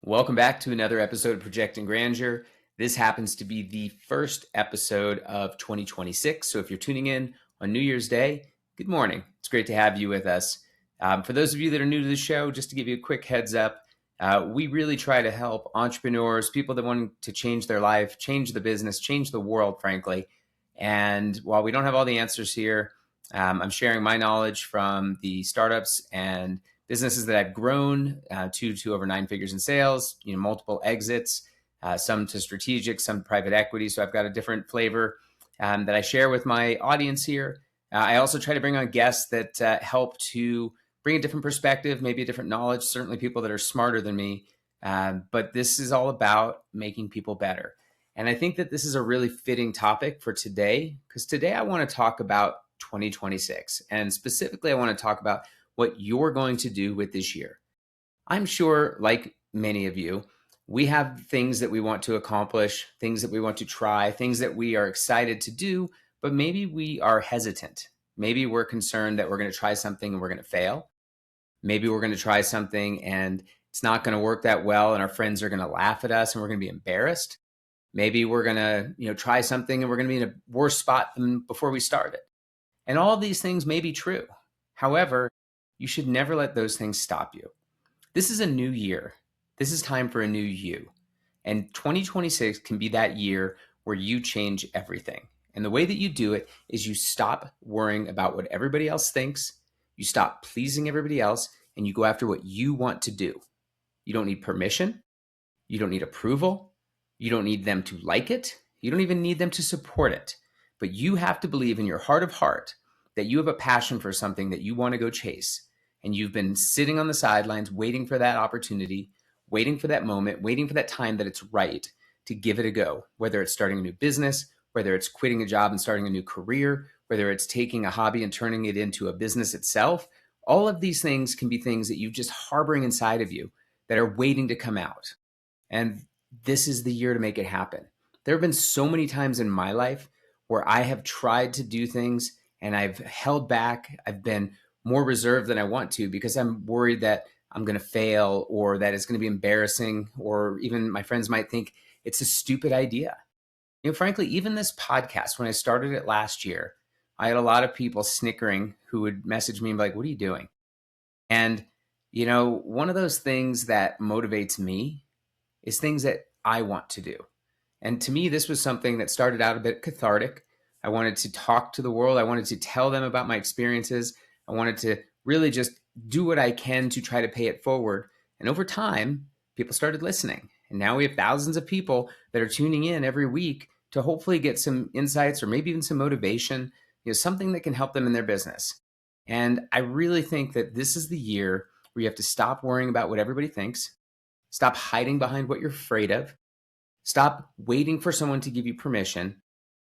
Welcome back to another episode of Projecting Grandeur. This happens to be the first episode of 2026. So if you're tuning in on New Year's Day, good morning. It's great to have you with us. For those of you that are new to the show, just to give you a quick heads up, we really try to help entrepreneurs, people that want to change their life, change the business, change the world, frankly. And while we don't have all the answers here, I'm sharing my knowledge from the startups and businesses that I've grown to over 9 figures in sales, multiple exits, some to strategic, some private equity. So I've got a different flavor that I share with my audience here. I also try to bring on guests that help to bring a different perspective, maybe a different knowledge, certainly people that are smarter than me. But this is all about making people better. And I think that this is a really fitting topic for today, because today I want to talk about 2026. And specifically, I want to talk about what you're going to do with this year. I'm sure, like many of you, we have things that we want to accomplish, things that we want to try, things that we are excited to do, but maybe we are hesitant. Maybe we're concerned that we're going to try something and we're going to fail. Maybe we're going to try something and it's not going to work that well and our friends are going to laugh at us and we're going to be embarrassed. Maybe we're going to, try something and we're going to be in a worse spot than before we started. And all of these things may be true. However, you should never let those things stop you. This is a new year. This is time for a new you. And 2026 can be that year where you change everything. And the way that you do it is you stop worrying about what everybody else thinks. You stop pleasing everybody else and you go after what you want to do. You don't need permission. You don't need approval. You don't need them to like it. You don't even need them to support it. But you have to believe in your heart of heart that you have a passion for something that you want to go chase. And you've been sitting on the sidelines waiting for that opportunity, waiting for that moment, waiting for that time that it's right to give it a go, whether it's starting a new business, whether it's quitting a job and starting a new career, whether it's taking a hobby and turning it into a business itself. All of these things can be things that you've just harboring inside of you that are waiting to come out. And this is the year to make it happen. There have been so many times in my life where I have tried to do things and I've held back. I've been more reserved than I want to because I'm worried that I'm going to fail or that it's going to be embarrassing, or even my friends might think it's a stupid idea. Frankly, even this podcast, when I started it last year, I had a lot of people snickering who would message me and be like, "What are you doing?" And, one of those things that motivates me is things that I want to do. And to me, this was something that started out a bit cathartic. I wanted to talk to the world. I wanted to tell them about my experiences. I wanted to really just do what I can to try to pay it forward. And over time, people started listening. And now we have thousands of people that are tuning in every week to hopefully get some insights or maybe even some motivation, something that can help them in their business. And I really think that this is the year where you have to stop worrying about what everybody thinks, stop hiding behind what you're afraid of, stop waiting for someone to give you permission,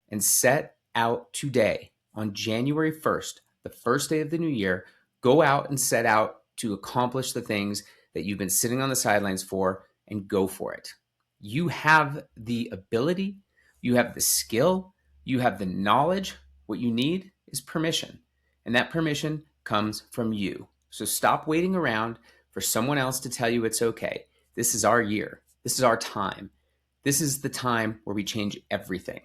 and set out today on January 1st, the first day of the new year. Go out and set out to accomplish the things that you've been sitting on the sidelines for, and go for it. You have the ability, you have the skill, you have the knowledge. What you need is permission. And that permission comes from you. So stop waiting around for someone else to tell you it's okay. This is our year. This is our time. This is the time where we change everything.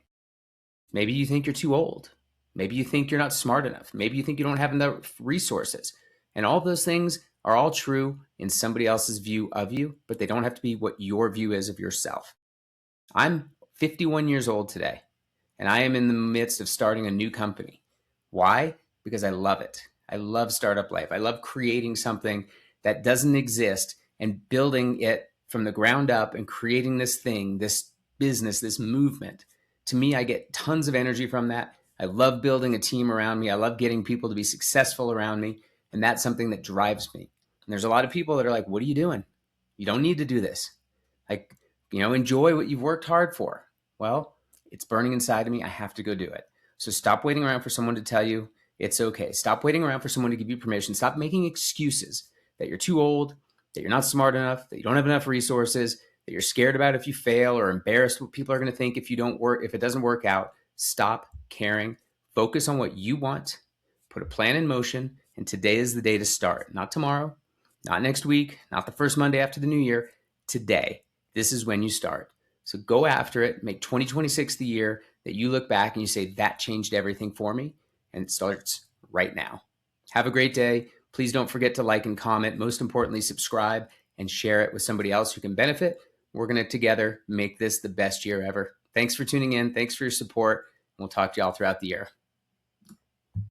Maybe you think you're too old. Maybe you think you're not smart enough. Maybe you think you don't have enough resources. And all those things are all true in somebody else's view of you, but they don't have to be what your view is of yourself. I'm 51 years old today, and I am in the midst of starting a new company. Why? Because I love it. I love startup life. I love creating something that doesn't exist and building it from the ground up and creating this thing, this business, this movement. To me, I get tons of energy from that. I love building a team around me. I love getting people to be successful around me. And that's something that drives me. And there's a lot of people that are like, "What are you doing? You don't need to do this. Like, enjoy what you've worked hard for." Well, it's burning inside of me. I have to go do it. So stop waiting around for someone to tell you it's okay. Stop waiting around for someone to give you permission. Stop making excuses that you're too old, that you're not smart enough, that you don't have enough resources, that you're scared about if you fail or embarrassed what people are going to think if it doesn't work out. Stop caring. Focus on what you want. Put a plan in motion. And today is the day to start. Not tomorrow, not next week, not the first Monday after the new year. today. This is when you start. So go after it. Make 2026 the year that you look back and you say, that changed everything for me. And it starts right now. Have a great day. Please don't forget to like and comment. Most importantly, subscribe and share it with somebody else who can benefit. We're going to together make this the best year ever. Thanks for tuning in. Thanks for your support. We'll talk to y'all throughout the year.